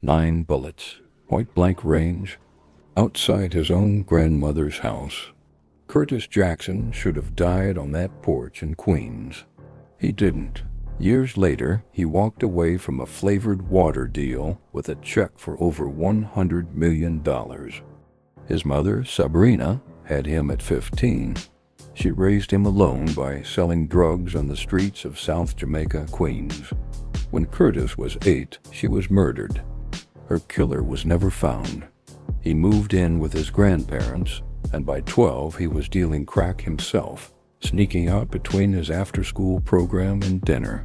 9 bullets, point-blank range, outside his own grandmother's house. Curtis Jackson should have died on that porch in Queens. He didn't. Years later, he walked away from a flavored water deal with a check for over $100 million. His mother, Sabrina, had him at 15. She raised him alone by selling drugs on the streets of South Jamaica, Queens. When Curtis was 8, she was murdered. Her killer was never found. He moved in with his grandparents, and by 12 he was dealing crack himself, sneaking out between his after-school program and dinner.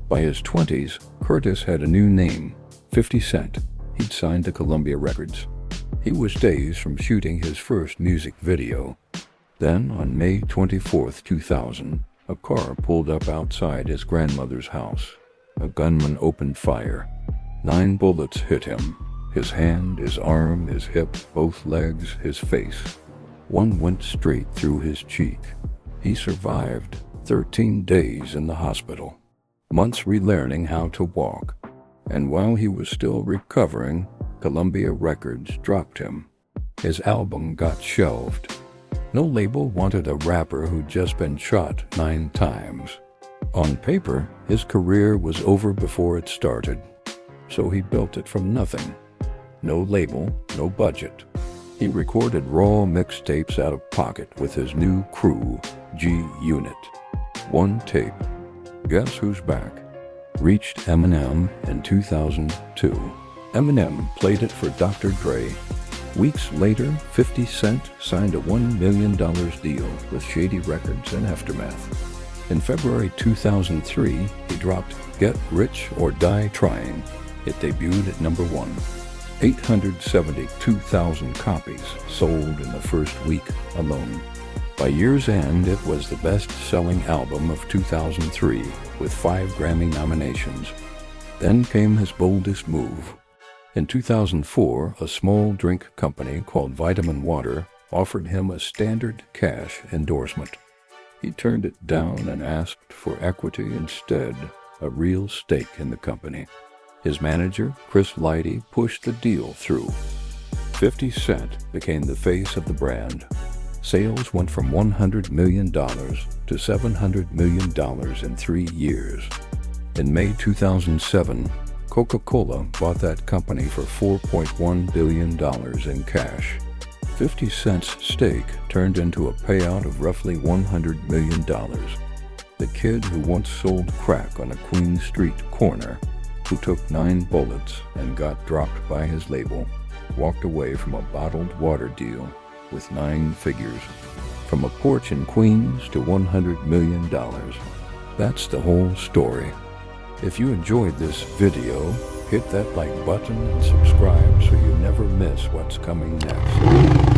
By his 20s, Curtis had a new name, 50 Cent. He'd signed to Columbia Records. He was days from shooting his first music video. Then, on May 24, 2000, a car pulled up outside his grandmother's house. A gunman opened fire. 9 bullets hit him. His hand, his arm, his hip, both legs, his face. One went straight through his cheek. He survived 13 days in the hospital, months relearning how to walk. And while he was still recovering, Columbia Records dropped him. His album got shelved. No label wanted a rapper who'd just been shot 9 times. On paper, his career was over before it started. So he built it from nothing. No label, no budget. He recorded raw mixtapes out of pocket with his new crew, G-Unit. One tape, Guess Who's Back, reached Eminem in 2002. Eminem played it for Dr. Dre. Weeks later, 50 Cent signed a $1 million deal with Shady Records and Aftermath. In February 2003, he dropped Get Rich or Die Tryin. It debuted at number 1. 872,000 copies sold in the first week alone. By year's end, it was the best-selling album of 2003, with 5 Grammy nominations. Then came his boldest move. In 2004, a small drink company called Vitaminwater offered him a standard cash endorsement. He turned it down and asked for equity instead, a real stake in the company. His manager, Chris Lighty, pushed the deal through. 50 Cent became the face of the brand. Sales went from $100 million to $700 million in 3 years. In May 2007, Coca-Cola bought that company for $4.1 billion in cash. 50 Cent's stake turned into a payout of roughly $100 million. The kid who once sold crack on a Queen Street corner, who took 9 bullets and got dropped by his label, walked away from a bottled water deal with 9 figures. From a porch in Queens to $100 million. That's the whole story. If you enjoyed this video, hit that like button and subscribe so you never miss what's coming next.